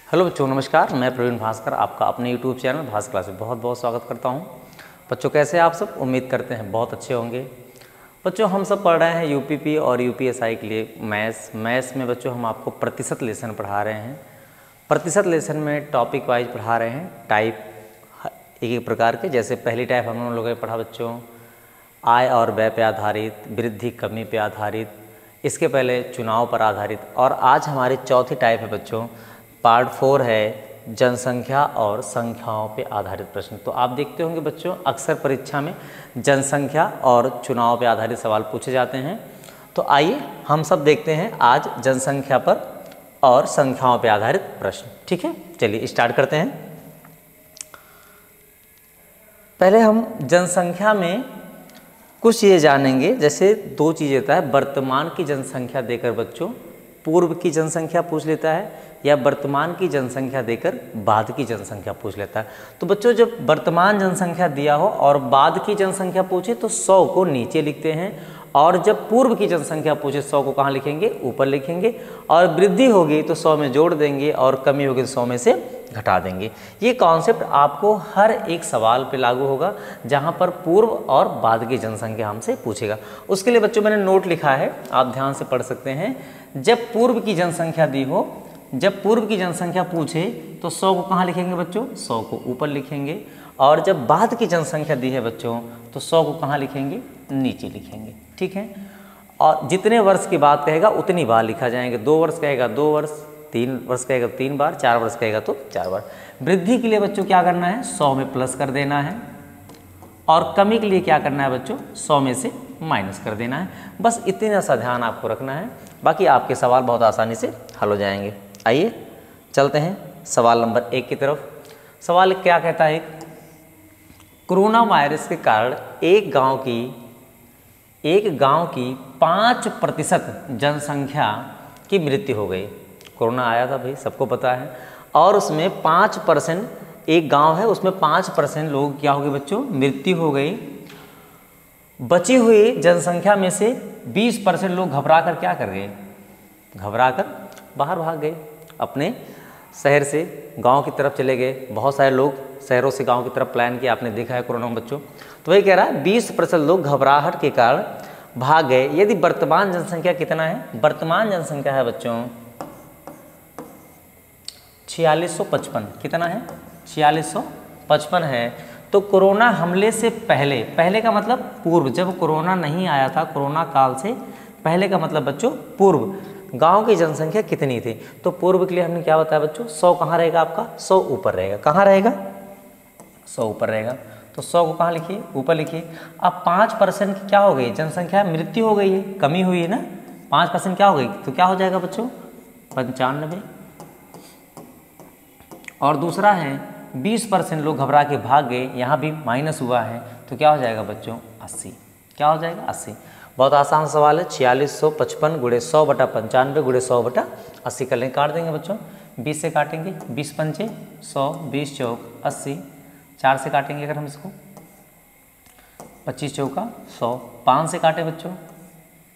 Hello बच्चों, नमस्कार। मैं प्रवीण भास्कर आपका अपने यूट्यूब चैनल भास्कर क्लास में बहुत बहुत स्वागत करता हूं। बच्चों कैसे हैं आप सब? उम्मीद करते हैं बहुत अच्छे होंगे। बच्चों हम सब पढ़ रहे हैं यूपीपी और यूपीएसआई के लिए मैथ्स में बच्चों हम आपको प्रतिशत लेसन पढ़ा रहे हैं। प्रतिशत लेसन में टॉपिक वाइज पढ़ा रहे हैं, टाइप एक एक प्रकार के। जैसे पहली टाइप हम लोगों ने पढ़ा बच्चों आय और व्यय पे आधारित, वृद्धि कमी पे आधारित, इसके पहले चुनाव पर आधारित, और आज हमारी चौथी टाइप है बच्चों पार्ट 4 है जनसंख्या और संख्याओं पे आधारित प्रश्न। तो आप देखते होंगे बच्चों अक्सर परीक्षा में जनसंख्या और चुनाव पे आधारित सवाल पूछे जाते हैं। तो आइए हम सब देखते हैं आज जनसंख्या पर और संख्याओं पे आधारित प्रश्न। ठीक है, चलिए स्टार्ट करते हैं। पहले हम जनसंख्या में कुछ चीज़ें जानेंगे। जैसे दो चीज़ें होता है, वर्तमान की जनसंख्या देकर बच्चों पूर्व की जनसंख्या पूछ लेता है, या वर्तमान की जनसंख्या देकर बाद की जनसंख्या पूछ लेता है। तो बच्चों जब वर्तमान जनसंख्या दिया हो और बाद की जनसंख्या पूछे तो 100 को नीचे लिखते हैं, और जब पूर्व की जनसंख्या पूछे 100 को कहाँ लिखेंगे? ऊपर लिखेंगे। और वृद्धि होगी तो 100 में जोड़ देंगे, और कमी होगी तो 100 में से घटा देंगे। ये कॉन्सेप्ट आपको हर एक सवाल पे लागू होगा जहाँ पर पूर्व और बाद की जनसंख्या हमसे पूछेगा। उसके लिए बच्चों मैंने नोट लिखा है, आप ध्यान से पढ़ सकते हैं। जब पूर्व की जनसंख्या दी हो, जब पूर्व की जनसंख्या पूछे तो 100 को कहाँ लिखेंगे बच्चों? 100 को ऊपर लिखेंगे। और जब बाद की जनसंख्या दी है बच्चों तो 100 को कहाँ लिखेंगे? नीचे लिखेंगे। ठीक है, और जितने वर्ष की बात कहेगा उतनी बार लिखा जाएंगे। 2 वर्ष कहेगा 2 वर्ष, 3 वर्ष कहेगा 3 बार, 4 वर्ष कहेगा तो 4 बार। वृद्धि के लिए बच्चों क्या करना है? 100 में प्लस कर देना है, और कमी के लिए क्या करना है बच्चों? 100 में से माइनस कर देना है। बस इतना सा ध्यान आपको रखना है, बाकी आपके सवाल बहुत आसानी से हल हो जाएंगे। आइए चलते हैं सवाल नंबर 1 की तरफ। सवाल क्या कहता है? कोरोना वायरस के कारण एक गांव की 5% जनसंख्या की मृत्यु हो गई। कोरोना आया था भाई, सबको पता है, और उसमें 5%, एक गांव है उसमें 5% लोग क्या हो गए बच्चों? मृत्यु हो गई। बची हुई जनसंख्या में से 20% लोग घबरा कर क्या कर गए? घबरा कर बाहर भाग गए, अपने शहर से गांव की तरफ चले गए। बहुत सारे लोग शहरों से गांव की तरफ प्लान किया, आपने देखा है कोरोना में बच्चों। तो वही कह रहा है 20% लोग घबराहट के कारण भाग गए। यदि वर्तमान जनसंख्या कितना है? वर्तमान जनसंख्या है बच्चों 4655। कितना है? 4655 है। तो कोरोना हमले से पहले, पहले का मतलब पूर्व, जब कोरोना नहीं आया था, कोरोना काल से पहले का मतलब बच्चों पूर्व, गांव की जनसंख्या कितनी थी? तो पूर्व के लिए हमने क्या बताया बच्चों? 100 कहाँ रहेगा आपका? 100 ऊपर रहेगा। कहाँ रहेगा? 100 ऊपर रहेगा। तो 100 को कहाँ लिखिए? ऊपर लिखिए। अब 5% की क्या हो गई? जनसंख्या मृत्यु हो गई है, कमी हुई है ना। 5% क्या हो गई? तो क्या हो जाएगा बच्चों? 95। और दूसरा है 20% लोग घबरा के भाग गए, यहाँ भी माइनस हुआ है, तो क्या हो जाएगा बच्चों? 80। क्या हो जाएगा? 80। बहुत आसान सवाल है। 4655 गुणे 100/95 गुणे 100/80 कर लेंगे, काट देंगे बच्चों। 20 से काटेंगे, 20 पंचे 100, 20 चौक 80, 4 से काटेंगे अगर हम इसको, 25 चौका 100, 5 से काटे बच्चों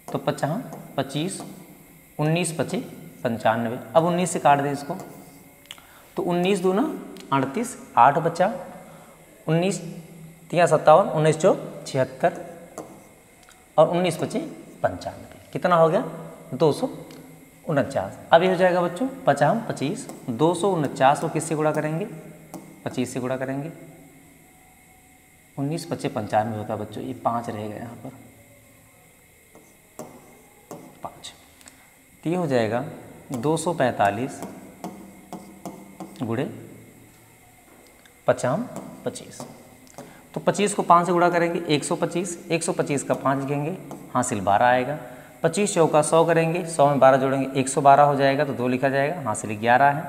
तो 25, 19 पचे 95। अब 19 से काट दें इसको तो 19 दूना 38, 8 बचा, 19 3 57, 19 चौक 76, और 19 पचे 95। कितना हो गया? 249। अब ये हो जाएगा बच्चों 50 25, 249 को किससे गुणा करेंगे? 25 से गुणा करेंगे। 19 पचे 95 होता है बच्चों, ये 5 रहेगा यहाँ पर, 5। तो ये हो जाएगा 245 गुणे 50 25। तो 25 को 5 से गुणा करेंगे 125, 125 का 5 लिखेंगे, हासिल 12 आएगा। 25 चौका 100 करेंगे, 100 में 12 जोड़ेंगे 112 हो जाएगा, तो 2 लिखा जाएगा, हासिल 11 है।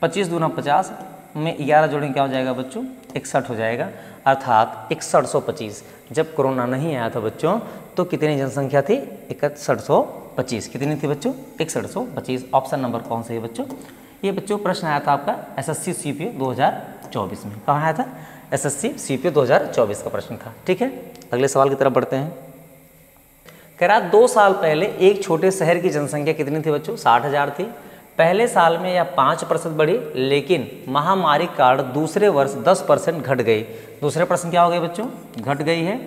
25 दूना 50 में 11 जोड़ेंगे क्या हो जाएगा बच्चों? 61 हो जाएगा। अर्थात 6125। जब कोरोना नहीं आया था बच्चों तो कितनी जनसंख्या थी? 6125। कितनी थी बच्चों? 6125। ऑप्शन नंबर कौन सा है बच्चों? ये बच्चों प्रश्न आया था आपका एसएससी सीपीओ 2024 में। कहाँ आया था? एसएससी सीपीओ 2024 का प्रश्न था। ठीक है, अगले सवाल की तरफ बढ़ते हैं। कह रहा 2 साल पहले एक छोटे शहर की जनसंख्या कितनी थी बच्चों? 60,000 थी। पहले साल में यह 5% बढ़ी, लेकिन महामारी के कारण दूसरे वर्ष 10% घट गई। दूसरे प्रश्न क्या हो गए बच्चों? घट गई है।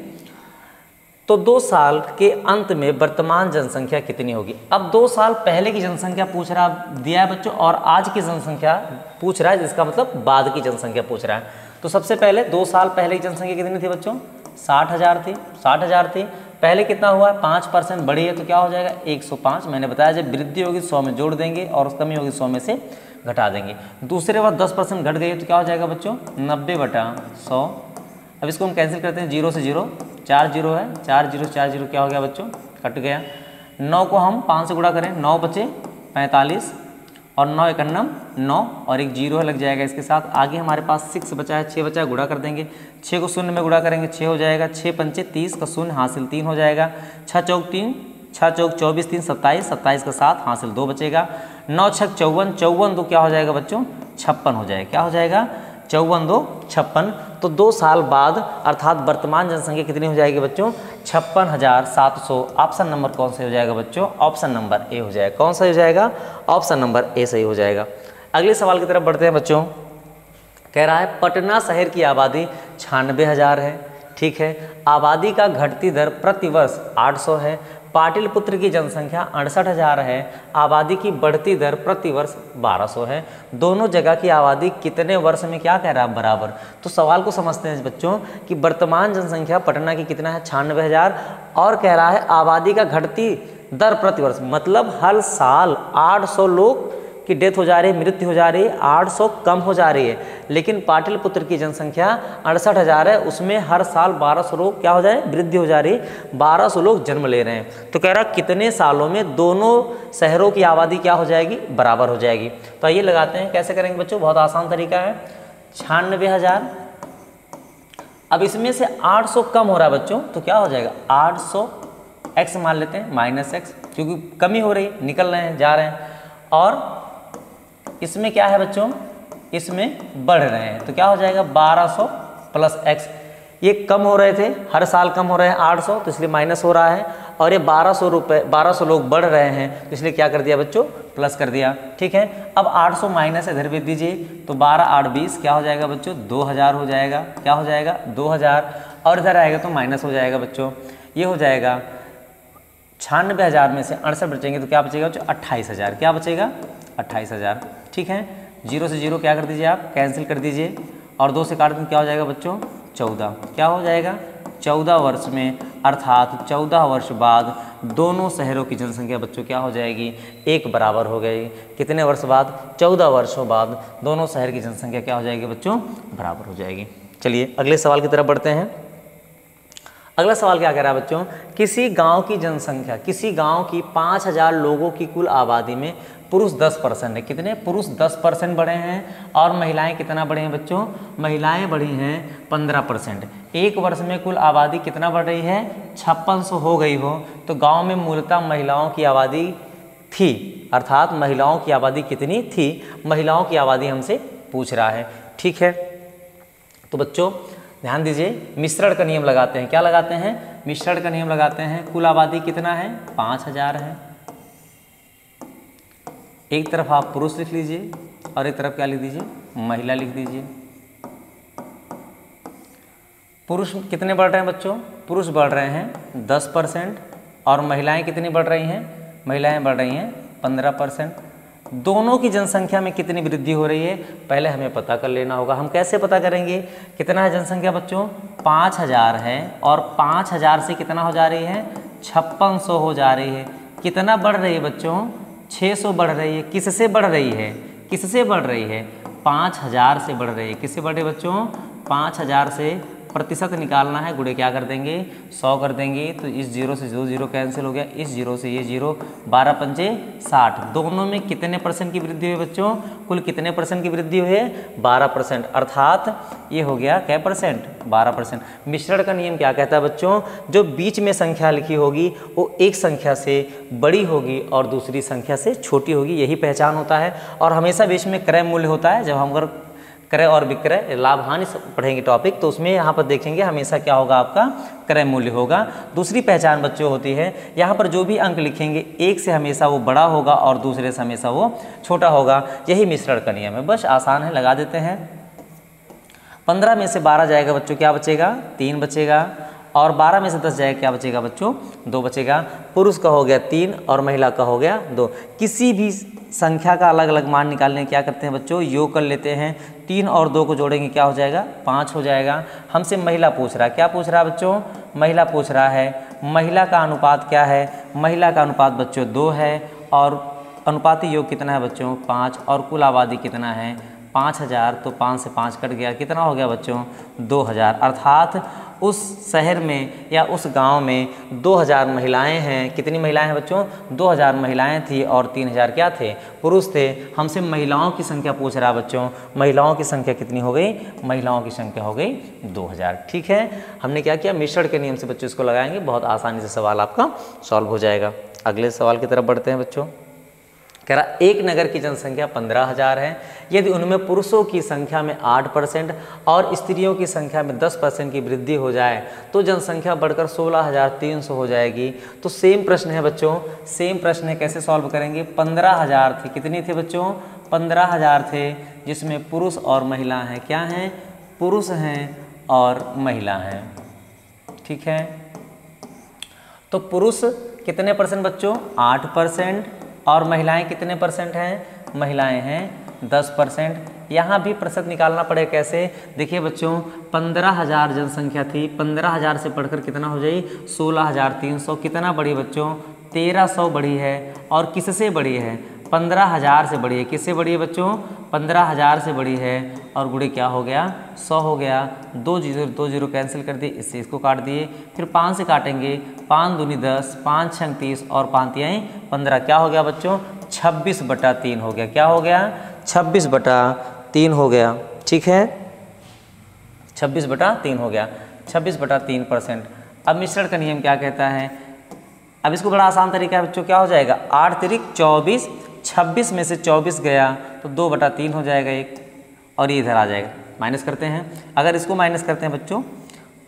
तो 2 साल के अंत में वर्तमान जनसंख्या कितनी होगी? अब 2 साल पहले की जनसंख्या पूछ रहा दिया है बच्चों, और आज की जनसंख्या पूछ रहा है, जिसका मतलब बाद की जनसंख्या पूछ रहा है। तो सबसे पहले 2 साल पहले की जनसंख्या कितनी थी बच्चों? 60,000 थी। 60,000 थी। पहले कितना हुआ? 5% बढ़ी है, तो क्या हो जाएगा? 105। मैंने बताया जब वृद्धि होगी 100 में जोड़ देंगे और कमी होगी 100 में से घटा देंगे। दूसरे बार 10% घट गई है, तो क्या हो जाएगा बच्चों? 90/100। अब इसको हम कैंसिल करते हैं, 0 से 0, 4 0 है, 4 0 4 0 क्या हो गया बच्चों? कट गया। 9 को हम 5 से गुणा करें, 9 बचे 45 और 9 × 9 और एक 0 लग जाएगा इसके साथ। आगे हमारे पास 6 बचा है, 6 बचा है, गुणा कर देंगे। 6 को 0 में गुणा करेंगे, 6 हो जाएगा। 6 पंचे 30 का 0 हासिल 3 हो जाएगा। 6 चौक 3, 6 चौक 24, 3 27, 27 का 7 हासिल 2 बचेगा। 9 6 54, 54 2 क्या हो जाएगा बच्चों? 56 हो जाएगा। क्या हो जाएगा? 54 2 56। तो 2 साल बाद अर्थात वर्तमान जनसंख्या कितनी हो जाएगी बच्चों? 56,700। ऑप्शन नंबर कौन सा हो जाएगा बच्चों? ऑप्शन नंबर ए हो जाएगा। कौन सा हो जाएगा? ऑप्शन नंबर ए सही हो जाएगा। अगले सवाल की तरफ बढ़ते हैं बच्चों। कह रहा है पटना शहर की आबादी 96,000 है। ठीक है। आबादी का घटती दर प्रतिवर्ष 800 है। पाटलिपुत्र की जनसंख्या 68,000 है। आबादी की बढ़ती दर प्रतिवर्ष 1200 है। दोनों जगह की आबादी कितने वर्ष में क्या कह रहा है? बराबर। तो सवाल को समझते हैं बच्चों कि वर्तमान जनसंख्या पटना की कितना है? 96,000 और कह रहा है आबादी का घटती दर प्रतिवर्ष, मतलब हर साल 800 लोग की डेथ हो जा रही है, मृत्यु हो जा रही है, 800 कम हो जा रही है। लेकिन पाटलिपुत्र की जनसंख्या 68,000 है, उसमें हर साल 1200 लोग क्या हो जाए? वृद्धि हो जा रही है, 1200 लोग जन्म ले रहे हैं। तो कह रहा कितने सालों में दोनों शहरों की आबादी क्या हो जाएगी? बराबर हो जाएगी। तो आइए लगाते हैं, कैसे करेंगे बच्चों? बहुत आसान तरीका है। 96,000, अब इसमें से 800 कम हो रहा है बच्चों, तो क्या हो जाएगा? 800 x मान लेते हैं, -x, क्योंकि कमी हो रही है, निकल रहे हैं, जा रहे हैं। और इसमें क्या है बच्चों? इसमें बढ़ रहे हैं, तो क्या हो जाएगा? 1200 + x। ये कम हो रहे थे, हर साल कम हो रहे हैं 800, तो इसलिए माइनस हो रहा है। और ये 1200 लोग बढ़ रहे हैं, तो इसलिए क्या कर दिया बच्चों? प्लस कर दिया। ठीक है। अब 800 माइनस इधर भेज दीजिए, तो 12 8 20 क्या हो जाएगा बच्चों? 2000 हो जाएगा। क्या हो जाएगा? 2000। और इधर आएगा तो माइनस हो जाएगा बच्चों। ये हो जाएगा 96,000 में से 68 बचेंगे, तो क्या बचेगा बच्चों? 28,000। क्या बचेगा? 28,000। ठीक है। 0 से 0 क्या कर दीजिए आप? कैंसिल कर दीजिए। और 2 से काट दें, क्या हो जाएगा बच्चों? 14। क्या हो जाएगा? 14 वर्ष में, अर्थात 14 वर्ष बाद दोनों शहरों की जनसंख्या बच्चों क्या हो जाएगी? एक बराबर हो गई। कितने वर्ष बाद? 14 वर्षों बाद दोनों शहर की जनसंख्या क्या हो जाएगी बच्चों? बराबर हो जाएगी। चलिए अगले सवाल की तरफ बढ़ते हैं। अगला सवाल क्या कह रहा है बच्चों? किसी गांव की जनसंख्या, किसी गांव की 5000 लोगों की कुल आबादी में पुरुष 10% है। कितने? पुरुष 10% बढ़े हैं। और महिलाएं कितना बढ़े हैं बच्चों? महिलाएं बढ़ी हैं 15%। एक वर्ष में कुल आबादी कितना बढ़ रही है? 5600 हो गई हो। तो गांव में मूलतः महिलाओं की आबादी थी, अर्थात महिलाओं की आबादी कितनी थी? महिलाओं की आबादी हमसे पूछ रहा है। ठीक है। तो बच्चों ध्यान दीजिए, मिश्रण का नियम लगाते हैं। क्या लगाते हैं? मिश्रण का नियम लगाते हैं। कुल आबादी कितना है? 5000 है। एक तरफ आप पुरुष लिख लीजिए और एक तरफ क्या लिख दीजिए? महिला लिख दीजिए। पुरुष कितने बढ़ रहे हैं बच्चों? पुरुष बढ़ रहे हैं 10% और महिलाएं कितनी बढ़ रही हैं? महिलाएं बढ़ रही हैं 15%। दोनों की जनसंख्या में कितनी वृद्धि हो रही है? पहले हमें पता कर लेना होगा। हम कैसे पता करेंगे? कितना है जनसंख्या बच्चों? 5000 है और 5000 से कितना हो जा रही है? 5600 हो जा रही है। कितना बढ़ रही है बच्चों? 600 बढ़ रही है। किससे बढ़ रही है? किससे बढ़ रही है? 5000 से बढ़ रही है। किससे बढ़ रही है बच्चों? 5000 से। प्रतिशत निकालना है, गुणे क्या कर देंगे? 100 कर देंगे। तो इस 0 से 0 कैंसिल हो गया, इस 0 से ये 0, 12 पंचे 60। दोनों में कितने % की वृद्धि हुई बच्चों? कुल कितने % की वृद्धि हुई है? 12%। अर्थात ये हो गया क्या %? 12%। मिश्रण का नियम क्या कहता है बच्चों? जो बीच में संख्या लिखी होगी वो एक संख्या से बड़ी होगी और दूसरी संख्या से छोटी होगी, यही पहचान होता है। और हमेशा बीच में क्रय मूल्य होता है। जब हम अगर क्रय और विक्रय लाभ हानि पढ़ेंगे टॉपिक, तो उसमें यहाँ पर देखेंगे हमेशा क्या होगा, आपका क्रय मूल्य होगा। दूसरी पहचान बच्चों होती है, यहाँ पर जो भी अंक लिखेंगे एक से हमेशा वो बड़ा होगा और दूसरे से हमेशा वो छोटा होगा। यही मिश्रण का नियम है, बस आसान है, लगा देते हैं। 15 में से 12 जाएगा बच्चों, क्या बचेगा, 3 बचेगा। और 12 में से 10 जाएगा, क्या बचेगा बच्चों, 2 बचेगा। पुरुष का हो गया 3 और महिला का हो गया 2। किसी भी संख्या का अलग अलग मान निकालने क्या करते हैं बच्चों, योग कर लेते हैं। 3 और 2 को जोड़ेंगे क्या हो जाएगा, 5 हो जाएगा। हमसे महिला पूछ रहा है, क्या पूछ रहा है बच्चों, महिला पूछ रहा है। महिला का अनुपात क्या है, महिला का अनुपात बच्चों 2 है। और अनुपाती योग कितना है बच्चों, 5। और कुल आबादी कितना है, 5000। तो 5 से 5 कट गया, कितना हो गया बच्चों, 2000। अर्थात उस शहर में या उस गांव में 2000 महिलाएं हैं। कितनी महिलाएं हैं बच्चों, 2000 महिलाएं थी और 3000 क्या थे, पुरुष थे। हमसे महिलाओं की संख्या पूछ रहा है बच्चों, महिलाओं की संख्या कितनी हो गई, महिलाओं की संख्या हो गई 2000। ठीक है, हमने क्या किया, मिश्रण के नियम से बच्चों इसको लगाएंगे, बहुत आसानी से सवाल आपका सॉल्व हो जाएगा। अगले सवाल की तरफ बढ़ते हैं बच्चों। कह रहा एक नगर की जनसंख्या 15000 है, यदि उनमें पुरुषों की संख्या में 8% और स्त्रियों की संख्या में 10% की वृद्धि हो जाए तो जनसंख्या बढ़कर 16300 हो जाएगी। तो सेम प्रश्न है बच्चों, सेम प्रश्न है, कैसे सॉल्व करेंगे। 15000 थे, कितनी थे बच्चों, 15000 थे, जिसमें पुरुष और महिला हैं, क्या हैं, पुरुष हैं और महिला हैं। ठीक है, तो पुरुष कितने परसेंट बच्चों, 8%। और महिलाएं कितने परसेंट हैं, महिलाएं हैं 10%। यहाँ भी प्रतिशत निकालना पड़े, कैसे, देखिए बच्चों 15000 जनसंख्या थी, 15000 से बढ़कर कितना हो जाए, 16300। कितना बढ़ी बच्चों, 1300 बढ़ी है। और किससे बढ़ी है, 15000 से बढ़ी है। किससे बढ़ी है बच्चों, 15000 से बढ़ी है। और गुणे क्या हो गया, 100 हो गया। 2 जीरो कैंसिल कर दिए, इससे इसको काट दिए। फिर 5 से काटेंगे, 5 दूनी 10, 5 छंग 30 और 5 तिहाई 15। क्या हो गया बच्चों, 26/3 हो गया। क्या हो गया, 26/3 हो गया। ठीक है, 26/3 हो गया, 26/3%। अब मिश्रण का नियम क्या कहता है, अब इसको बड़ा आसान तरीका है बच्चों, क्या हो जाएगा, 8 तिरिक 24, 26 में से 24 गया तो 2/3 हो जाएगा 1, और ये इधर आ जाएगा। माइनस करते हैं, अगर इसको माइनस करते हैं बच्चों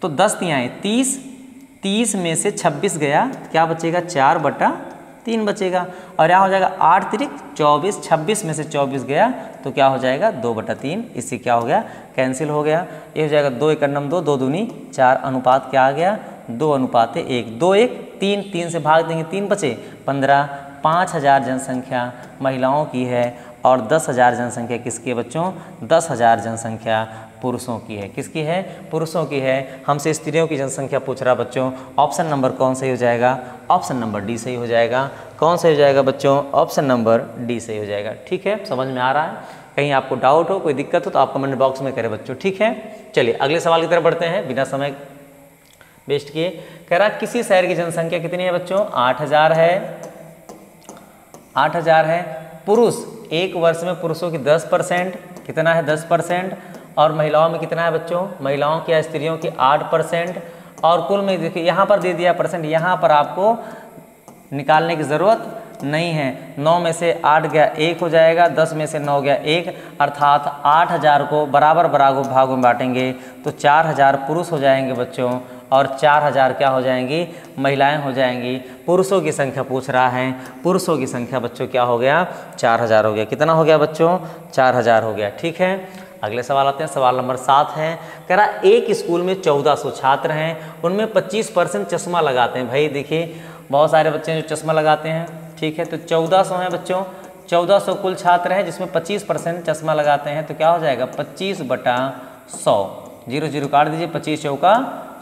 तो 10 तिहाई 30, 30 में से 26 गया, क्या बचेगा, 4/3 बचेगा। और यहाँ हो जाएगा 8 तिरिक 24, 26 में से 24 गया तो क्या हो जाएगा, 2/3। इससे क्या हो गया, कैंसिल हो गया। ये हो जाएगा 2 × 2, 2 दूनी 4। अनुपात क्या आ गया, 2:1। 2 1 3, 3 से भाग देंगे 3 बचे 15। 5000 जनसंख्या महिलाओं की है और 10000 जनसंख्या किसकी है बच्चों, 10000 जनसंख्या पुरुषों की है। किसकी है, पुरुषों की है। हमसे स्त्रियों की जनसंख्या पूछ रहा बच्चों, ऑप्शन नंबर कौन सही हो जाएगा, ऑप्शन नंबर डी सही हो जाएगा। कौन सही हो जाएगा बच्चों, ऑप्शन नंबर डी सही हो जाएगा। ठीक है, समझ में आ रहा है, कहीं आपको डाउट हो, कोई दिक्कत हो तो आप कमेंट बॉक्स में करें बच्चों। ठीक है, चलिए अगले सवाल की तरफ बढ़ते हैं बिना समय वेस्ट किए। कह रहा किसी शहर की जनसंख्या कितनी है बच्चों, 8000 है, 8000 है। पुरुष एक वर्ष में पुरुषों की 10%, कितना है 10%। और महिलाओं में कितना है बच्चों, महिलाओं की या स्त्रियों की 8%। और कुल में देखिए यहाँ पर दे दिया परसेंट, यहाँ पर आपको निकालने की ज़रूरत नहीं है। 9 में से 8 गया 1 हो जाएगा, 10 में से 9 गया 1, अर्थात 8000 को बराबर भागों में बांटेंगे तो 4000 पुरुष हो जाएंगे बच्चों और 4000 क्या हो जाएंगी, महिलाएं हो जाएंगी। पुरुषों की संख्या पूछ रहा है, पुरुषों की संख्या बच्चों क्या हो गया, 4000 हो गया। कितना हो गया बच्चों, 4000 हो गया। ठीक है, अगले सवाल आते हैं, सवाल नंबर 7 है। कह रहा एक स्कूल में 1400 छात्र हैं, उनमें 25% चश्मा लगाते हैं। भाई देखिए बहुत सारे बच्चे हैं जो चश्मा लगाते हैं। ठीक है, तो 1400 हैं बच्चों, 1400 कुल छात्र हैं जिसमें 25% चश्मा लगाते हैं, तो क्या हो जाएगा 25/100। 0 0 काट दीजिए, 25 चौका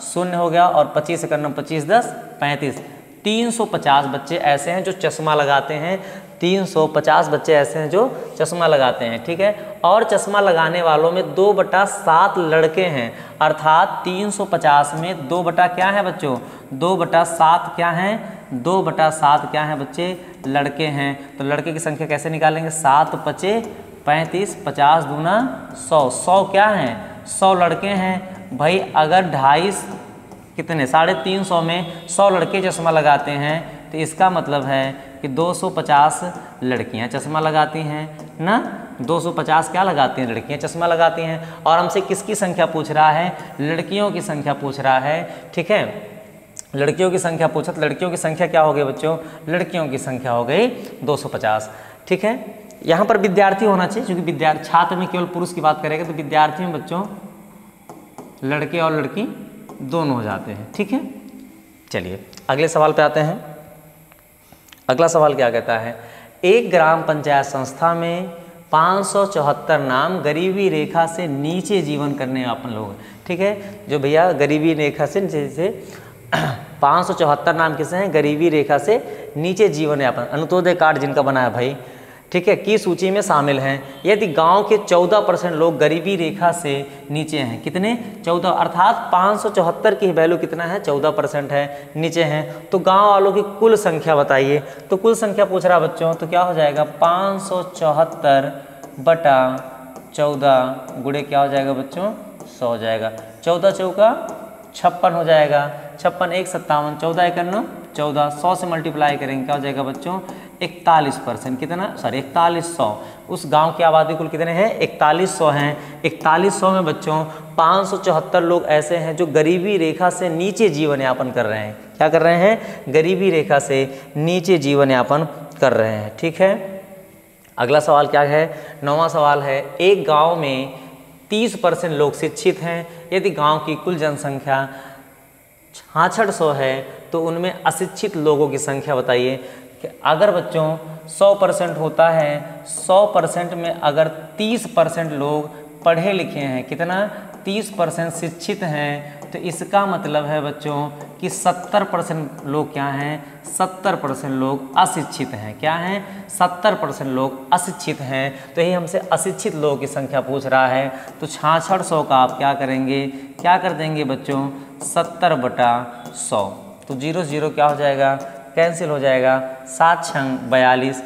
0 हो गया और 25 से करना 25 10 35। 350 बच्चे ऐसे हैं जो चश्मा लगाते हैं, 350 बच्चे ऐसे हैं जो चश्मा लगाते हैं। ठीक है, और चश्मा लगाने वालों में 2/7 लड़के हैं, अर्थात 350 में 2 बटा क्या है बच्चों, 2/7 क्या हैं, 2/7 क्या हैं बच्चे, लड़के हैं। तो लड़के की संख्या कैसे निकालेंगे, 7 × 5 = 35, 50 दूना 100, 100 क्या हैं, 100 लड़के हैं। भाई अगर 250 कितने 350 में 100 लड़के चश्मा लगाते हैं तो इसका मतलब है कि 250 लड़कियां चश्मा लगाती हैं ना। 250 क्या लगाती हैं लड़कियां, चश्मा लगाती हैं। और हमसे किसकी संख्या पूछ रहा है, लड़कियों की संख्या पूछ रहा है। ठीक है, लड़कियों की संख्या पूछा तो लड़कियों की संख्या क्या हो गई बच्चों, लड़कियों की संख्या हो गई 250। ठीक है, यहाँ पर विद्यार्थी होना चाहिए क्योंकि विद्यार्थी छात्र में केवल पुरुष की बात करेगा, तो विद्यार्थी में बच्चों लड़के और लड़की दोनों हो जाते हैं। ठीक है, चलिए अगले सवाल पे आते हैं। अगला सवाल क्या कहता है, एक ग्राम पंचायत संस्था में 574 नाम गरीबी रेखा से नीचे जीवन करने अपन लोग। ठीक है, जो भैया गरीबी रेखा से नीचे 574 नाम किसे हैं, गरीबी रेखा से नीचे जीवन यापन, अंत्योदय कार्ड जिनका बना है भाई, ठीक है, की सूची में शामिल हैं। यदि गांव के 14% लोग गरीबी रेखा से नीचे हैं, कितने 14, अर्थात 574 की वैल्यू कितना है 14% है, नीचे हैं, तो गांव वालों की कुल संख्या बताइए। तो कुल संख्या पूछ रहा बच्चों, तो क्या हो जाएगा 574 बटा 14 गुणे क्या हो जाएगा बच्चों 100 हो जाएगा। 14 चौका 56 हो जाएगा, 56 1 57, 14 1 9 14, 100 से मल्टीप्लाई करेंगे क्या हो जाएगा बच्चों 41%, कितना सॉरी 4100। उस गांव की आबादी कुल कितने हैं 4100 हैं। 4100 में बच्चों 574 लोग ऐसे हैं जो गरीबी रेखा से नीचे जीवन यापन कर रहे हैं। क्या कर रहे हैं, गरीबी रेखा से नीचे जीवन यापन कर रहे हैं। ठीक है, अगला सवाल क्या है, 9वां सवाल है, एक गांव में 30% लोग शिक्षित हैं। यदि गांव की कुल जनसंख्या 6600 है तो उनमें अशिक्षित लोगों की संख्या बताइए। कि अगर बच्चों 100% होता है, 100% में अगर 30% लोग पढ़े लिखे हैं, कितना 30% शिक्षित हैं, तो इसका मतलब है बच्चों कि 70% लोग क्या हैं, 70% लोग अशिक्षित हैं। क्या हैं, 70% लोग अशिक्षित हैं। तो यही हमसे अशिक्षित लोगों की संख्या पूछ रहा है। तो 6600 का आप क्या करेंगे, क्या कर देंगे बच्चों 70 बटा 100, तो 0 0 क्या हो जाएगा, कैंसिल हो जाएगा। 7 छंग 42,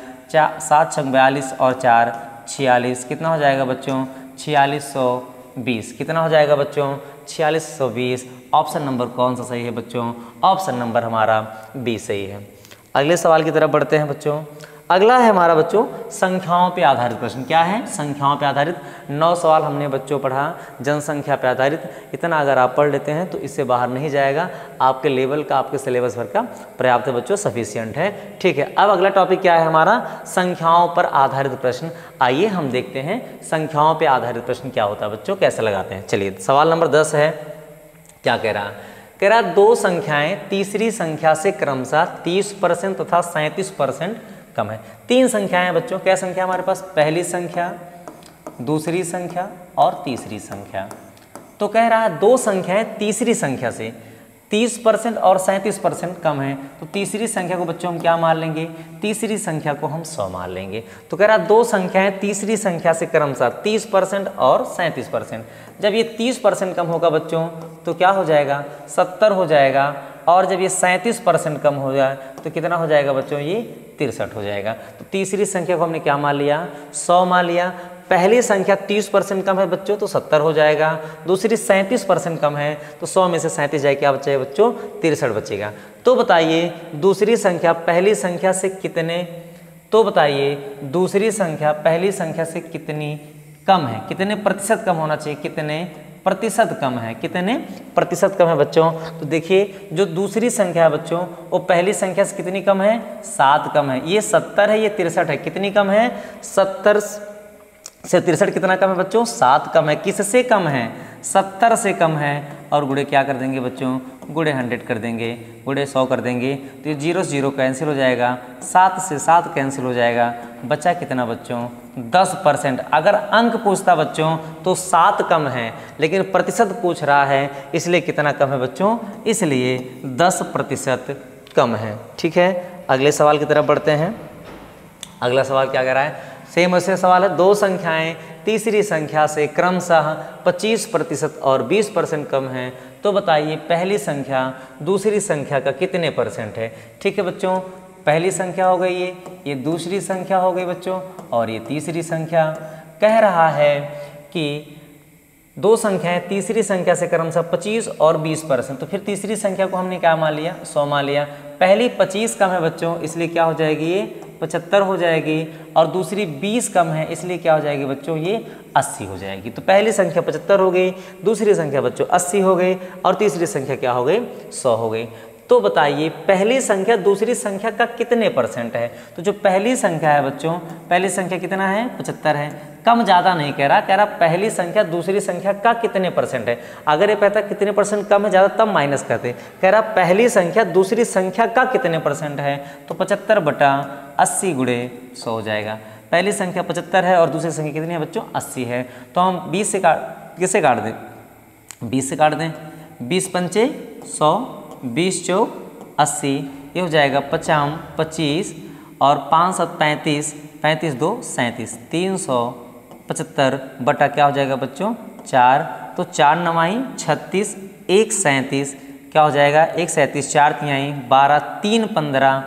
7 छंग 42 और 4 46, कितना हो जाएगा बच्चों 4620, कितना हो जाएगा बच्चों 4620। ऑप्शन नंबर कौन सा सही है बच्चों, ऑप्शन नंबर हमारा बी सही है। अगले सवाल की तरफ बढ़ते हैं बच्चों। अगला है हमारा बच्चों संख्याओं पे आधारित प्रश्न। क्या है, संख्याओं पे आधारित। 9 सवाल हमने बच्चों पढ़ा जनसंख्या पे आधारित। इतना अगर आप पढ़ लेते हैं तो इससे बाहर नहीं जाएगा, आपके लेवल का, आपके सिलेबस भर का पर्याप्त है बच्चों, सफिशियंट है। ठीक है, अब अगला टॉपिक क्या है हमारा, संख्याओं पर आधारित प्रश्न। आइए हम देखते हैं संख्याओं पर आधारित प्रश्न क्या होता है बच्चों, कैसे लगाते हैं। चलिए सवाल नंबर 10 है, क्या कह रहा है, कह रहा दो संख्याएं तीसरी संख्या से क्रमशः 30% तथा 37% कम है। 3 संख्याएं हैं बच्चों, क्या संख्या हमारे पास, पहली संख्या, दूसरी संख्या और तीसरी संख्या। तो कह रहा है 2 संख्याएं तीसरी संख्या से 30% और 37% कम है। तो तीसरी संख्या को बच्चों हम क्या मान लेंगे, तीसरी संख्या को हम 100 मान लेंगे। तो कह रहा है 2 संख्याएं तीसरी संख्या से क्रमशः 30% और 37%। जब ये 30% कम होगा बच्चों तो क्या हो जाएगा 70 हो जाएगा, और जब ये 37% कम हो जाए तो कितना हो जाएगा बच्चों, ये 63 हो जाएगा। तो तीसरी संख्या को हमने क्या मान लिया, 100 मान लिया। पहली संख्या 30% कम है बच्चों तो 70 हो जाएगा, दूसरी 37% कम है तो 100 में से 37 जाए क्या बचेगा बच्चों, 63 बचेगा। तो बताइए दूसरी संख्या पहली संख्या से कितने, तो बताइए दूसरी संख्या पहली संख्या से कितनी कम है, कितने प्रतिशत कम होना चाहिए, कितने प्रतिशत कम है, कितने प्रतिशत कम है बच्चों। तो देखिए जो दूसरी संख्या है बच्चों वो पहली संख्या से कितनी कम है, 7 कम है। ये 70 है, ये 63 है, कितनी कम है, 70 से 63 कितना कम है बच्चों, 7 कम है। किससे कम है, 70 से कम है। और गुणे क्या कर देंगे बच्चों, गुणे 100 कर देंगे, गुणे 100 कर देंगे, तो ये 0 0 कैंसिल हो जाएगा, 7 से 7 कैंसिल हो जाएगा, बचा कितना बच्चों 10%। अगर अंक पूछता बच्चों तो 7 कम है, लेकिन प्रतिशत पूछ रहा है इसलिए कितना कम है बच्चों, इसलिए 10% कम है। ठीक है, अगले सवाल की तरफ बढ़ते हैं। अगला सवाल क्या कह रहा है, सेम ऐसे सवाल है, 2 संख्याएं तीसरी संख्या से क्रमशः 25% और 20% कम है। तो बताइए पहली संख्या दूसरी संख्या का कितने % है। ठीक है बच्चों, पहली संख्या हो गई ये दूसरी संख्या हो गई बच्चों, और ये तीसरी संख्या। कह रहा है कि 2 संख्याएं तीसरी संख्या से क्रमशः 25 और 20%। तो फिर तीसरी संख्या को हमने क्या मान लिया, 100 मान लिया। पहली 25 कम है बच्चों, इसलिए क्या हो जाएगी, ये 75 हो जाएगी, और दूसरी 20 कम है, इसलिए क्या हो जाएगी बच्चों, ये 80 हो जाएगी। तो पहली संख्या 75 हो गई, दूसरी संख्या बच्चों 80 हो गई, और तीसरी संख्या क्या हो गई, 100 हो गई। तो बताइए पहली संख्या दूसरी संख्या का कितने परसेंट है। तो जो पहली संख्या है बच्चों, पहली संख्या कितना है, 75 है। कम ज़्यादा नहीं कह रहा पहली संख्या दूसरी संख्या का कितने परसेंट है। अगर ये कहता कितने परसेंट कम है ज़्यादा तब माइनस करते, कह रहा पहली संख्या दूसरी संख्या का कितने परसेंट है, तो 75/80 × 100 हो जाएगा। पहली संख्या 75 है और दूसरी संख्या कितनी है बच्चों, 80 है। तो हम 20 से किससे काट दें, 20 से काट दें। 20 पंचे 100, 20 चौक 80, ये हो जाएगा 50 25 और 5 7 35, 35 2 37, 375 बटा क्या हो जाएगा बच्चों, 4। तो 4 9 36, 1 37 क्या हो जाएगा, 1 37, 4 3 12, 3 15,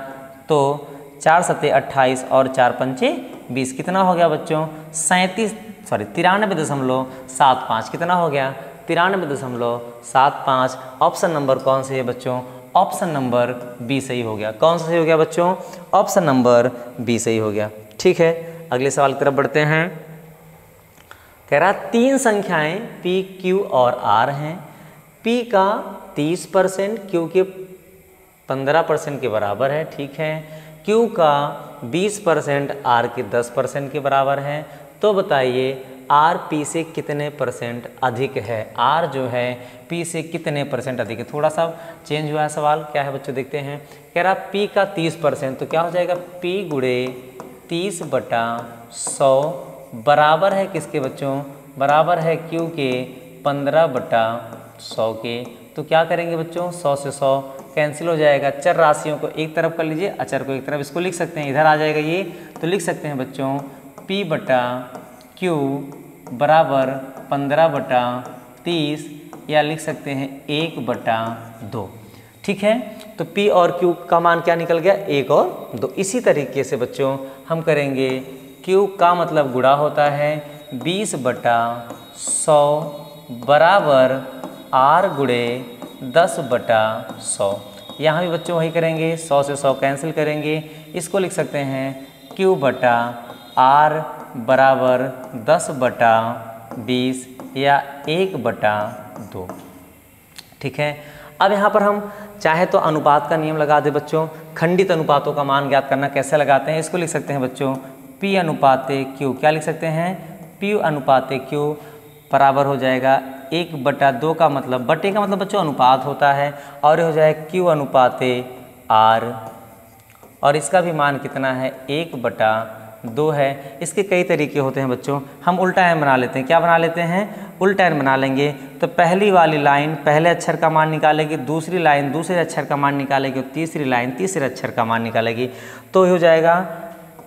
तो 4 7 28 और 4 पंचे 20, कितना हो गया बच्चों, 93.75। कितना हो गया, 93.75। ऑप्शन नंबर कौन सी है बच्चों, ऑप्शन नंबर बी सही हो गया। कौन सा सही हो गया बच्चों, ऑप्शन नंबर बी सही हो गया। ठीक है, अगले सवाल की तरफ बढ़ते हैं। कह रहा 3 संख्याएं P, Q और R हैं। P का 30% Q के 15% के बराबर है, ठीक है। Q का 20% R के 10% के बराबर है। तो बताइए R P से कितने परसेंट अधिक है। R जो है P से कितने परसेंट अधिक है। थोड़ा सा चेंज हुआ है सवाल, क्या है बच्चों देखते हैं। कह रहा P का 30%, तो क्या हो जाएगा, P × 30/100 बराबर है किसके बच्चों, बराबर है Q के 15/100 के। तो क्या करेंगे बच्चों, 100 से 100 कैंसिल हो जाएगा। चर राशियों को एक तरफ कर लीजिए, अचर को एक तरफ, इसको लिख सकते हैं, इधर आ जाएगा ये। तो लिख सकते हैं बच्चों P/Q बराबर 15/30, या लिख सकते हैं 1/2। ठीक है, तो P और Q का मान क्या निकल गया, 1 और 2। इसी तरीके से बच्चों हम करेंगे, Q का मतलब गुणा होता है 20/100 बराबर R × 10/100। यहाँ भी बच्चों वही करेंगे, 100 से 100 कैंसिल करेंगे, इसको लिख सकते हैं Q/R बराबर 10/20 या 1/2। ठीक है, अब यहाँ पर हम चाहे तो अनुपात का नियम लगा दे बच्चों। खंडित अनुपातों का मान ज्ञात करना कैसे लगाते हैं, इसको लिख सकते हैं बच्चों P/Q। क्या लिख सकते हैं, P/Q बराबर हो जाएगा 1/2 का मतलब, बटे का मतलब बच्चों अनुपात होता है, और ये हो जाएगा Q/R, और इसका भी मान कितना है, 1/2 है। इसके कई तरीके होते हैं बच्चों, हम उल्टा एन बना लेते हैं। क्या बना लेते हैं, उल्टा एन बना लेंगे। तो पहली वाली लाइन पहले अक्षर का मान निकालेगी, दूसरी लाइन दूसरे अक्षर का मान निकालेगी, और तीसरी लाइन तीसरे अक्षर का मान निकालेगी। तो हो जाएगा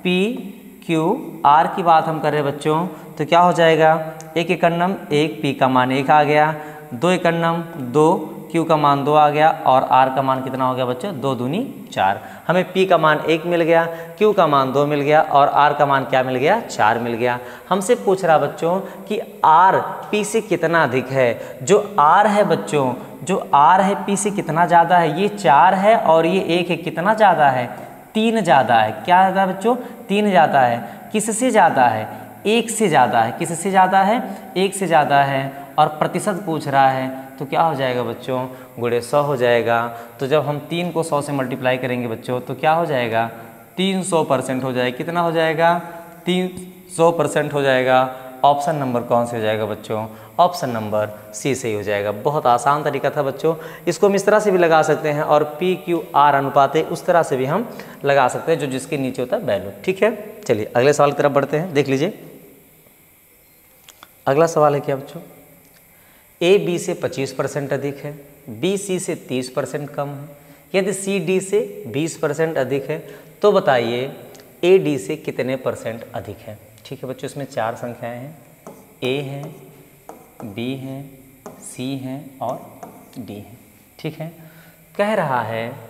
P/Q/R की बात हम कर रहे हैं बच्चों, तो क्या हो जाएगा, 1 एकन्नम 1, P का मान 1 आ गया, 2 एकन्नम 2, Q का मान 2 आ गया, और R का मान कितना हो गया बच्चों, 2 दूनी 4। हमें P का मान 1 मिल गया, Q का मान 2 मिल गया, और R का मान क्या मिल गया, 4 मिल गया। हमसे पूछ रहा बच्चों कि R P से कितना अधिक है। जो R है बच्चों, जो R है P से कितना ज़्यादा है, ये 4 है और ये 1 है, कितना ज़्यादा है, 3 ज़्यादा है। क्या ज़्यादा है बच्चों, 3 ज़्यादा है। किससे ज़्यादा है, 1 से ज़्यादा है। किससे ज़्यादा है, 1 से ज़्यादा है, और प्रतिशत पूछ रहा है, तो क्या हो जाएगा बच्चों, × 100 हो जाएगा। तो जब हम 3 को 100 से मल्टीप्लाई करेंगे बच्चों, तो क्या हो जाएगा, 300% हो जाएगा। कितना हो जाएगा, 300% हो जाएगा। ऑप्शन नंबर कौन से हो जाएगा बच्चों, ऑप्शन नंबर सी सही हो जाएगा। बहुत आसान तरीका था बच्चों, इसको हम इस तरह से भी लगा सकते हैं, और P/Q/R अनुपात है उस तरह से भी हम लगा सकते हैं, जो जिसके नीचे होता है वैल्यू। ठीक है, चलिए अगले सवाल की तरफ बढ़ते हैं, देख लीजिए। अगला सवाल है क्या बच्चों, A B से 25% अधिक है, B C से 30% कम है, यदि C D से 20% अधिक है, तो बताइए A D से कितने परसेंट अधिक है। ठीक है बच्चों, इसमें 4 संख्याएं हैं, A है, B है, C है और D है। ठीक है, कह रहा है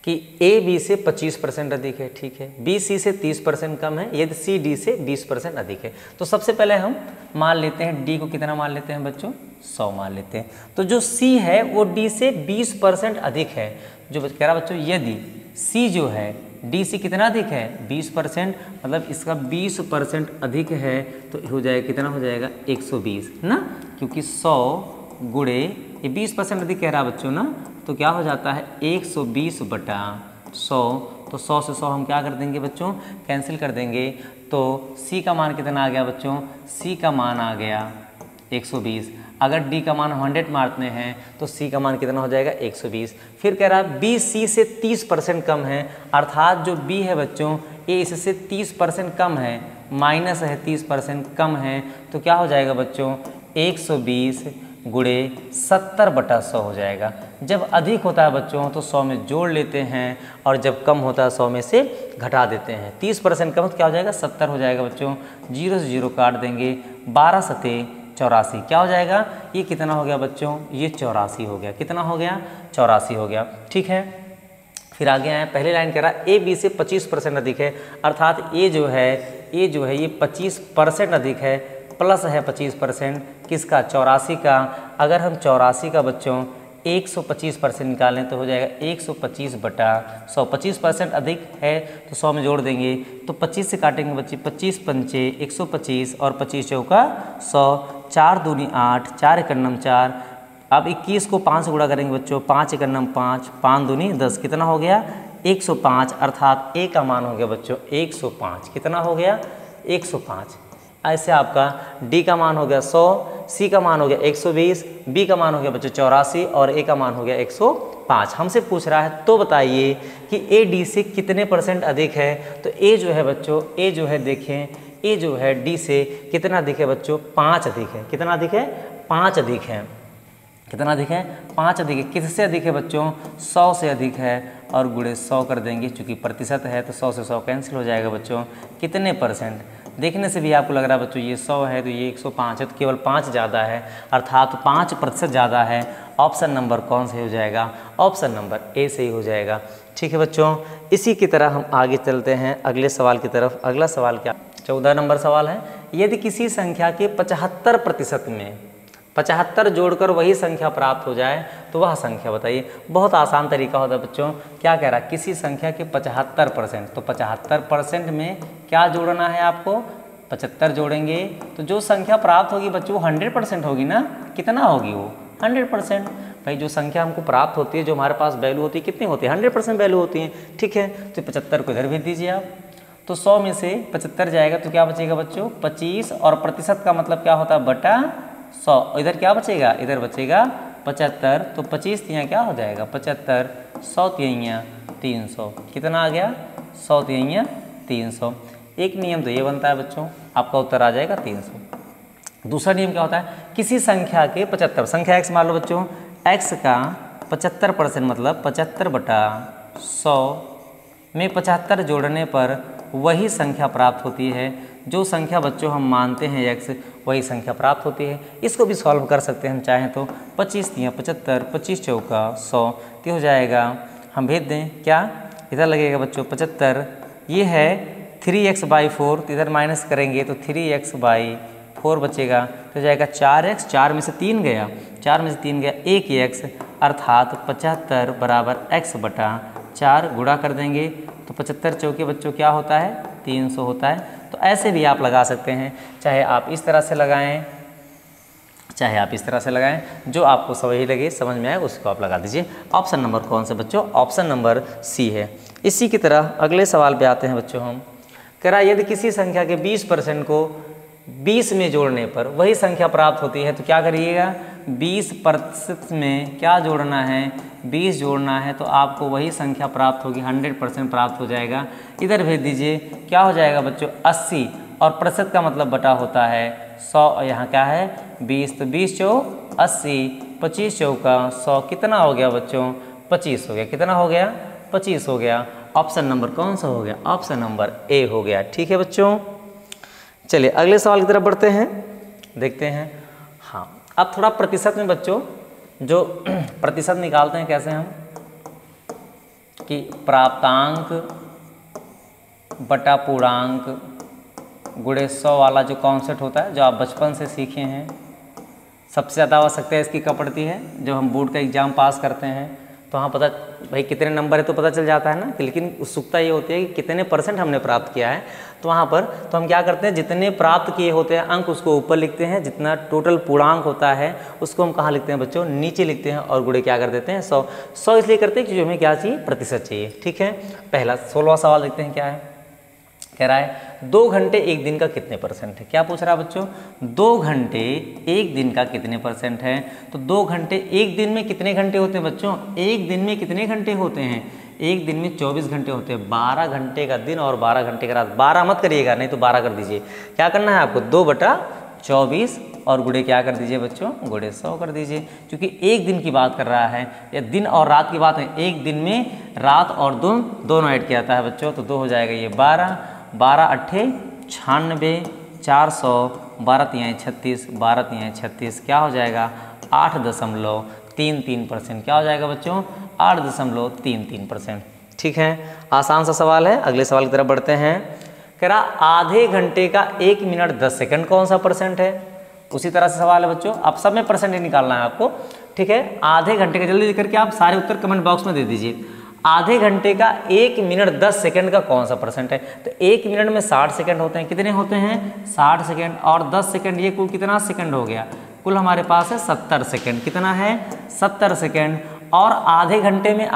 कि A B से 25% अधिक है, ठीक है, B C से 30% कम है, यदि C D से 20% अधिक है। तो सबसे पहले हम मान लेते हैं D को, कितना मान लेते हैं बच्चों, 100 मान लेते हैं। तो जो C है वो D से 20% अधिक है। जो कह रहा बच्चों, यदि सी जो है डी से कितना अधिक है 20%, मतलब इसका 20% अधिक है तो हो जाएगा कितना हो जाएगा 120 ना, क्योंकि 100 गुणे ये 20% अधिक कह रहा है बच्चों ना, तो क्या हो जाता है 120 बटा 100। तो 100 से 100 हम क्या कर देंगे बच्चों कैंसिल कर देंगे, तो सी का मान कितना आ गया बच्चों, सी का मान आ गया 120। अगर डी का मान 100 मारते हैं तो सी का मान कितना हो जाएगा 120। फिर कह रहा है बी सी से 30% कम है, अर्थात जो बी है बच्चों ए इससे 30% कम है, माइनस है 30% कम है, तो क्या हो जाएगा बच्चों 120 गुणे 70 बटा 100 हो जाएगा। जब अधिक होता है बच्चों तो 100 में जोड़ लेते हैं और जब कम होता है 100 में से घटा देते हैं। 30% कम तो क्या हो जाएगा 70 हो जाएगा बच्चों, 0 से 0 काट देंगे, 12 सते 84 क्या हो जाएगा, ये कितना हो गया बच्चों, ये 84 हो गया। कितना हो गया 84 हो गया। ठीक है, फिर आगे आए, पहले लाइन कह रहा है ए बी से 25% अधिक है, अर्थात ए जो है ये 25% अधिक है, प्लस है 25% किसका 84 का। अगर हम 84 का बच्चों 125% निकालें तो हो जाएगा 125 बटा 100। 25% अधिक है तो 100 में जोड़ देंगे, तो 25 से काटेंगे बच्चे, 25 पंचे 125 और 25 चौका 100, 4 दूनी 8, 4 एक अन्नम 4। अब 21 को 5 से गुणा करेंगे बच्चों, 5 एक अन्नम 5, 5 दूनी 10, कितना हो गया 105, अर्थात ए का मान हो गया बच्चों 105। कितना हो गया 105। ऐसे आपका डी का मान हो गया 100, सी का मान हो गया 120, बी का मान हो गया बच्चों 84 और ए का मान हो गया 105। हमसे पूछ रहा है तो बताइए कि ए डी से कितने % अधिक है। तो ए जो है बच्चों, ए जो है देखें, ए जो है डी से कितना अधिक है बच्चों 5 अधिक है। कितना अधिक है 5 अधिक है। कितना अधिक है 5 अधिक है। किससे अधिक है बच्चों 100 से अधिक है, और गुणे 100 कर देंगे, चूँकि प्रतिशत है तो 100 से 100 कैंसिल हो जाएगा बच्चों। कितने %, देखने से भी आपको लग रहा है बच्चों ये 100 है तो ये 105 है, तो केवल 5 ज़्यादा है, अर्थात 5% ज़्यादा है। ऑप्शन नंबर कौन से हो जाएगा, ऑप्शन नंबर ए से ही हो जाएगा। ठीक है बच्चों, इसी की तरह हम आगे चलते हैं अगले सवाल की तरफ। अगला सवाल क्या 14 नंबर सवाल है, यदि किसी संख्या के 75% में 75 जोड़कर वही संख्या प्राप्त हो जाए तो वह संख्या बताइए। बहुत आसान तरीका होता है बच्चों। क्या कह रहा है, किसी संख्या के 75%, तो 75% में क्या जोड़ना है आपको 75 जोड़ेंगे, तो जो संख्या प्राप्त होगी बच्चों वो 100% होगी ना। कितना होगी वो 100%। भाई जो संख्या हमको प्राप्त होती है, जो हमारे पास वैल्यू होती है, कितनी होती है 100% वैल्यू होती है। ठीक है, तो 75 को इधर भेज दीजिए आप, तो 100 में से 75 जाएगा तो क्या बचेगा बच्चों 25, और प्रतिशत का मतलब क्या होता है बटा 100। इधर क्या बचेगा, इधर बचेगा 75, तो 25 तियाँ क्या हो जाएगा 75, 100 तियाँ 300। कितना आ गया 100 तियाँ 300। एक नियम तो ये बनता है बच्चों, आपका उत्तर आ जाएगा 300। दूसरा नियम क्या होता है, किसी संख्या के 75, संख्या x मान लो बच्चों, x का 75% मतलब 75 बटा 100 में 75 जोड़ने पर वही संख्या प्राप्त होती है। जो संख्या बच्चों हम मानते हैं x, वही संख्या प्राप्त होती है। इसको भी सॉल्व कर सकते हैं हम चाहें तो। 25 तियाँ 75, 25 चौका 100, तो हो जाएगा, हम भेज दें क्या, इधर लगेगा बच्चों 75, ये है 3x/4, तो इधर माइनस करेंगे तो 3x/4 बचेगा, तो हो जाएगा 4x, 4 में से 3 गया, 4 में से 3 गया 1x, अर्थात 75 बराबर x बटा 4 गुणा कर देंगे, तो 75 चौके बच्चों क्या होता है 300 होता है। तो ऐसे भी आप लगा सकते हैं, चाहे आप इस तरह से लगाएं, चाहे आप इस तरह से लगाएं, जो आपको सही लगे, समझ में आए उसको आप लगा दीजिए। ऑप्शन नंबर कौन सा बच्चों, ऑप्शन नंबर सी है। इसी की तरह अगले सवाल पे आते हैं बच्चों हम। कह रहा है यदि किसी संख्या के 20% को 20 में जोड़ने पर वही संख्या प्राप्त होती है, तो क्या करिएगा 20% में क्या जोड़ना है 20 जोड़ना है, तो आपको वही संख्या प्राप्त होगी, 100% प्राप्त हो जाएगा। इधर भेज दीजिए, क्या हो जाएगा बच्चों 80, और प्रतिशत का मतलब बटा होता है 100, और यहाँ क्या है 20, तो 20 चौक 80, 25 चौका 100, कितना हो गया बच्चों 25 हो गया। कितना हो गया 25 हो गया। ऑप्शन नंबर कौन सा हो गया, ऑप्शन नंबर ए हो गया। ठीक है बच्चों, चलिए अगले सवाल की तरफ बढ़ते हैं, देखते हैं। हाँ, अब थोड़ा प्रतिशत में बच्चों, जो प्रतिशत निकालते हैं कैसे हम, कि प्राप्तांक बटा पूर्णांक गुणे 100 वाला जो कॉन्सेप्ट होता है, जो आप बचपन से सीखे हैं। सबसे ज़्यादा आवश्यकता इसकी कब पड़ती है, जब हम बोर्ड का एग्ज़ाम पास करते हैं, तो वहाँ पता भाई कितने नंबर है तो पता चल जाता है ना, लेकिन उत्सुकता ये होती है कि कितने % हमने प्राप्त किया है। तो वहाँ पर तो हम क्या करते हैं, जितने प्राप्त किए होते हैं अंक उसको ऊपर लिखते हैं, जितना टोटल पूर्णांक होता है उसको हम कहाँ लिखते हैं बच्चों, नीचे लिखते हैं, और गुणे क्या कर देते हैं 100। 100 इसलिए करते हैं कि जो हमें क्या चाहिए, प्रतिशत चाहिए। ठीक है, पहला 16वां सवाल देखते हैं क्या है। कह रहा है 2 घंटे एक दिन का कितने % है। क्या पूछ रहा है बच्चों, 2 घंटे एक दिन का कितने % है। तो 2 घंटे एक दिन में कितने घंटे होते हैं बच्चों, एक दिन में कितने घंटे होते हैं, एक दिन में 24 घंटे होते हैं। 12 घंटे का दिन और 12 घंटे का रात। 12 मत करिएगा, नहीं तो 12 कर दीजिए। क्या करना है आपको, 2/24 और गुणे क्या कर दीजिए बच्चों, गुणे 100 कर दीजिए, क्योंकि एक दिन की बात कर रहा है, या दिन और रात की बात है। एक दिन में रात और दिन दोनों ऐड किया जाता है बच्चों। तो 2 हो जाएगा ये 12, 12 अट्ठे 96, 400, 12 तिहाई 36, 12 तिहाई 36, क्या हो जाएगा 8.33%। क्या हो जाएगा बच्चों, 8.33%। ठीक है, आसान सा सवाल है। अगले सवाल की तरफ बढ़ते हैं। कह रहा आधे घंटे का 1 मिनट 10 सेकंड कौन सा % है। उसी तरह से सवाल है बच्चों, अब सब में % निकालना है आपको। ठीक है, आधे घंटे का जल्दी करके आप सारे उत्तर कमेंट बॉक्स में दे दीजिए। आधे घंटे का 1 मिनट 10 सेकंड का कौन सा % है। तो 1 मिनट में 60 सेकंड होते हैं। कितने होते हैं, 60 सेकंड, और 10 सेकंड, ये कुल कितना सेकंड हो गया, कुल हमारे पास है 70 सेकंड। कितना है, 70 सेकंड। और आधे घंटे में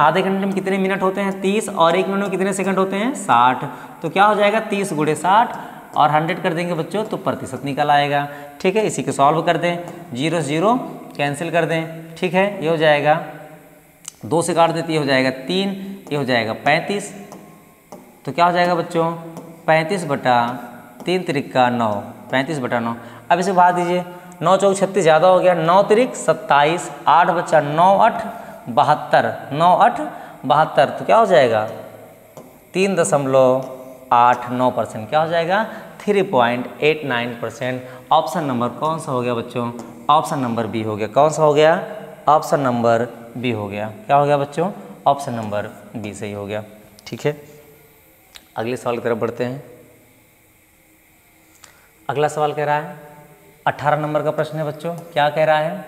कितने मिनट होते हैं, 30, और 1 मिनट में कितने सेकंड होते हैं, 60। तो क्या हो जाएगा 30 × 60, और 100 कर देंगे बच्चों तो प्रतिशत निकल आएगा। ठीक है, इसी को सॉल्व कर दें, 0 0 कैंसिल कर दें। ठीक है, ये हो जाएगा 2 से काट देती है, हो जाएगा 3, ये हो जाएगा 35। तो क्या हो जाएगा बच्चों, 35/3 त्रिका 9, 35/9। अब इसे भाग दीजिए, 9 चौक 36 ज़्यादा हो गया, 9 त्रिक 27, 8 बच्चा 9 8 72, 9 8 72। तो क्या हो जाएगा 3.89%। क्या हो जाएगा 3.89%। ऑप्शन नंबर कौन सा हो गया बच्चों, ऑप्शन नंबर बी हो गया। कौन सा हो गया, ऑप्शन नंबर बी हो गया। क्या हो गया बच्चों, ऑप्शन नंबर बी सही हो गया। ठीक है, अगले सवाल की तरफ बढ़ते हैं। अगला सवाल कह रहा है 18 नंबर का प्रश्न है बच्चों। क्या कह रहा है,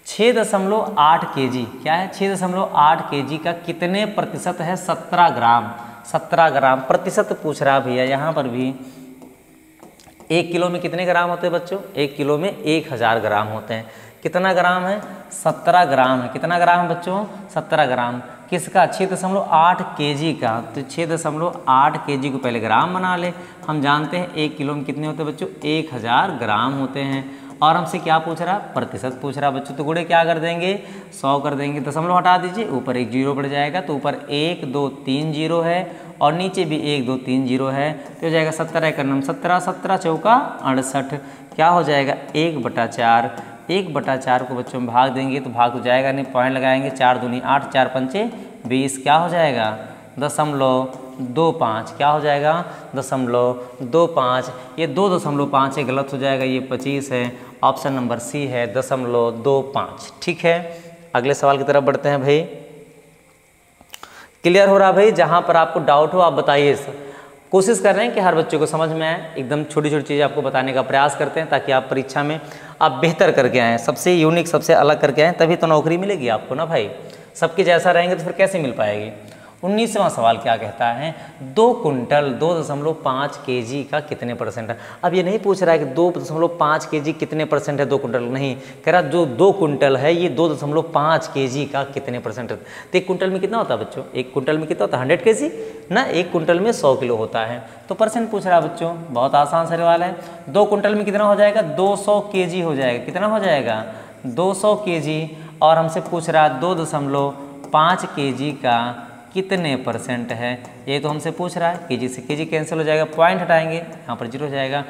6.8 kg, क्या है 6.8 kg का कितने % है, 17 ग्राम। 17 ग्राम प्रतिशत पूछ रहा भैया। यहाँ पर भी 1 किलो में कितने ग्राम होते हैं बच्चों, 1 किलो में 1000 ग्राम होते हैं। कितना ग्राम है, 17 ग्राम है। कितना ग्राम है बच्चों, 17 ग्राम। किसका, 6.8 kg का। तो 6.8 kg को पहले ग्राम बना ले। हम जानते हैं 1 किलो में कितने होते हैं बच्चों, 1000 ग्राम होते हैं। और हमसे क्या पूछ रहा, प्रतिशत पूछ रहा बच्चों। तो गुणे क्या कर देंगे, 100 कर देंगे। दशमलव हटा दीजिए, ऊपर 1 0 बढ़ जाएगा। तो ऊपर 1 2 3 0 है, और नीचे भी 1 2 3 0 है। तो हो जाएगा 17 का नम 17, 17 चौका 68। क्या हो जाएगा 1/4। 1/4 को बच्चों में भाग देंगे तो भाग हो जाएगा नहीं, पॉइंट लगाएंगे, 4 दूनी 8, 4 पंचे 20। क्या हो जाएगा 0.25। क्या हो जाएगा 0.25। ये 2.5 है, गलत हो जाएगा, ये 25 है। ऑप्शन नंबर सी है 0.25। ठीक है, अगले सवाल की तरफ बढ़ते हैं भाई। क्लियर हो रहा भाई, जहाँ पर आपको डाउट हो आप बताइए। कोशिश कर रहे हैं कि हर बच्चे को समझ में आए, एकदम छोटी छोटी चीज़ें आपको बताने का प्रयास करते हैं, ताकि आप परीक्षा में आप बेहतर करके आएँ, सबसे यूनिक, सबसे अलग करके आएँ, तभी तो नौकरी मिलेगी आपको ना भाई। सबके जैसा रहेंगे तो फिर कैसे मिल पाएगी। 19वां सवाल क्या कहता है, 2 कुंटल 2.5 kg का कितने % है। अब ये नहीं पूछ रहा है कि 2.5 kg कितने % है 2 कुंटल, नहीं कह रहा जो 2 कुंटल है ये 2.5 kg का कितने % है। तो 1 कुंटल में कितना होता है बच्चों, 1 कुंटल में कितना होता है 100 kg ना, 1 कुंटल में 100 किलो होता है। तो % पूछ रहा है बच्चों, बहुत आसान सवाल है। 2 कुंटल में कितना हो जाएगा, 200 kg हो जाएगा। कितना हो जाएगा 200 kg। और हमसे पूछ रहा है 2.5 kg का कितने % है, ये तो हमसे पूछ रहा है। केजी से केजी कैंसिल हो जाएगा, पॉइंट हटाएंगे, यहाँ पर 0 हो जाएगा।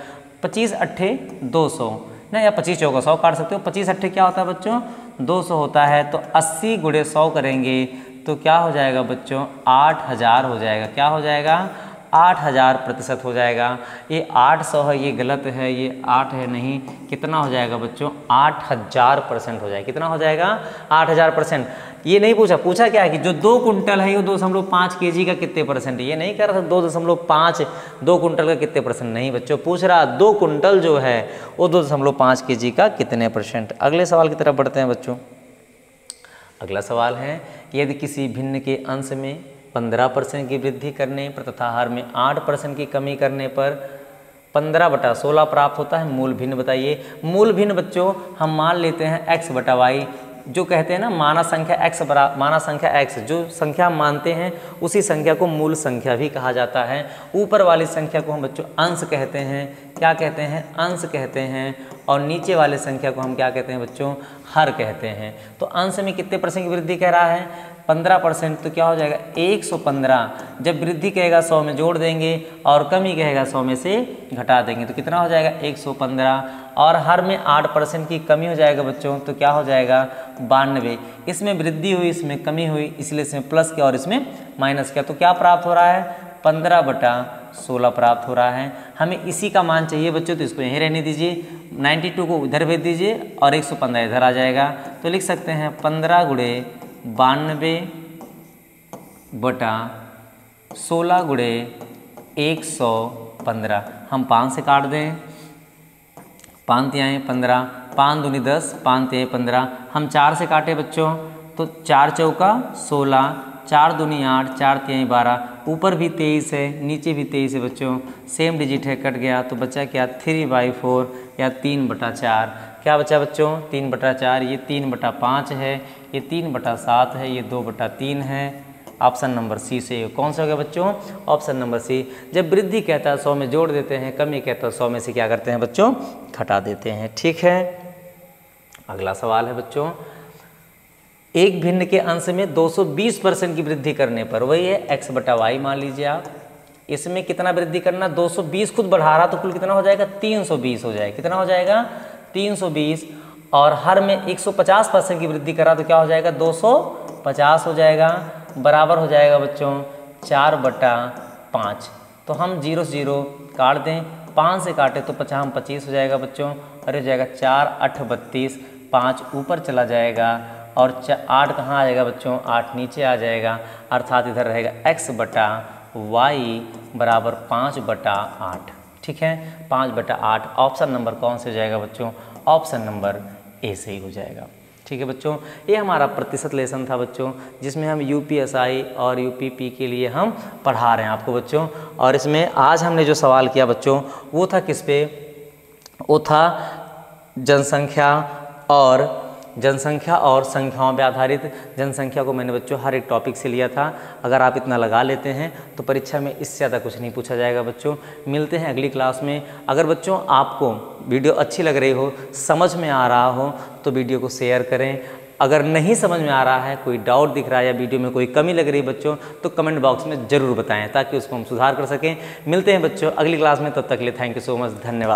25 अट्ठे 200 ना, या 25 चौका 100 काट सकते हो। 25 अट्ठे क्या होता है बच्चों 200 होता है। तो 80 × 100 करेंगे तो क्या हो जाएगा बच्चों 8000 हो जाएगा। क्या हो जाएगा 8000% हो जाएगा। ये 800 है, ये गलत है, ये 8 है नहीं, कितना हो जाएगा बच्चों 8000% हो जाएगा। कितना हो जाएगा 8000%। ये नहीं पूछा, पूछा क्या है कि जो 2 कुंटल है वो 2.5 kg का कितने % है। ये नहीं कर रहा था 2 कुंटल का कितने % नहीं बच्चों, पूछ रहा 2 कुंटल जो है वो 2.5 kg का कितने %। अगले सवाल की तरफ बढ़ते हैं बच्चों। अगला सवाल है, यदि किसी भिन्न के अंश में 15% की वृद्धि करने पर तथा हर में 8% की कमी करने पर 15/16 प्राप्त होता है, मूल भिन्न बताइए। मूल भिन्न बच्चों हम मान लेते हैं x बटा वाई, जो कहते हैं ना माना संख्या x, जो संख्या हम मानते हैं उसी संख्या को मूल संख्या भी कहा जाता है। ऊपर वाली संख्या को हम बच्चों अंश कहते हैं, क्या कहते हैं, अंश कहते हैं, और नीचे वाले संख्या को हम क्या कहते हैं बच्चों, हर कहते हैं। तो अंश में कितने % की वृद्धि कह रहा है, 15%, तो क्या हो जाएगा 115। जब वृद्धि कहेगा 100 में जोड़ देंगे और कमी कहेगा 100 में से घटा देंगे, तो कितना हो जाएगा 115। और हर में 8% की कमी हो जाएगा बच्चों, तो क्या हो जाएगा 92। इसमें वृद्धि हुई, इसमें कमी हुई, इसलिए इसमें प्लस किया और इसमें माइनस किया, तो क्या प्राप्त हो रहा है 15/16 प्राप्त हो रहा है। हमें इसी का मान चाहिए बच्चों, तो इसको यहीं रहने दीजिए, 92 को इधर भेज दीजिए और 115 इधर आ जाएगा। तो लिख सकते हैं 15 × 92/16 × 115। हम 5 से काट दें, 5 तिहाई 15, 5 दूनी 10, 5 तिहाई 15। हम 4 से काटे बच्चों, तो 4 चौका 16, 4 दूनी 8, 4 तिहाई 12, ऊपर भी 23 है नीचे भी 23 है बच्चों, सेम डिजिट है, कट गया, तो बचा क्या 3/4 या 3/4। क्या बचा बच्चों 3/4, ये 3/5 है, ये 3/7 है, ये 2/3 है। ऑप्शन नंबर सी से कौन सा हो गया बच्चों, ऑप्शन नंबर सी। जब वृद्धि कहता है 100 में जोड़ देते हैं, कमी कहता है 100 में से क्या करते हैं बच्चों, घटा देते हैं। ठीक है, अगला सवाल है बच्चों, एक भिन्न के अंश में 220% की वृद्धि करने पर, वही है x बटा वाई मान लीजिए आप, इसमें कितना वृद्धि करना, 220 खुद बढ़ा रहा तो कुल कितना हो जाएगा 320 हो जाएगा, कितना हो जाएगा 320। और हर में 150% की वृद्धि करा तो क्या हो जाएगा 250 हो जाएगा, बराबर हो जाएगा बच्चों 4/5। तो हम 0 से 0 काट दें, 5 से काटे तो 25 हो जाएगा बच्चों, और हो जाएगा 4 8 32, 5 ऊपर चला जाएगा और 8 कहाँ आ जाएगा बच्चों, 8 नीचे आ जाएगा, अर्थात इधर रहेगा x बटा वाई बराबर 5/8। ठीक है, 5/8। ऑप्शन नंबर कौन से हो जाएगा बच्चों, ऑप्शन नंबर ए से ही हो जाएगा। ठीक है बच्चों, ये हमारा प्रतिशत लेसन था बच्चों, जिसमें हम यूपीएसआई और यूपीपी के लिए हम पढ़ा रहे हैं आपको बच्चों। और इसमें आज हमने जो सवाल किया बच्चों वो था किस पे, वो था जनसंख्या और संख्याओं पे आधारित। जनसंख्या को मैंने बच्चों हर एक टॉपिक से लिया था। अगर आप इतना लगा लेते हैं तो परीक्षा में इससे ज़्यादा कुछ नहीं पूछा जाएगा बच्चों। मिलते हैं अगली क्लास में। अगर बच्चों आपको वीडियो अच्छी लग रही हो, समझ में आ रहा हो तो वीडियो को शेयर करें। अगर नहीं समझ में आ रहा है, कोई डाउट दिख रहा है या वीडियो में कोई कमी लग रही है बच्चों, तो कमेंट बॉक्स में ज़रूर बताएं ताकि उसको हम सुधार कर सकें। मिलते हैं बच्चों अगली क्लास में, तब तक के लिए थैंक यू सो मच, धन्यवाद।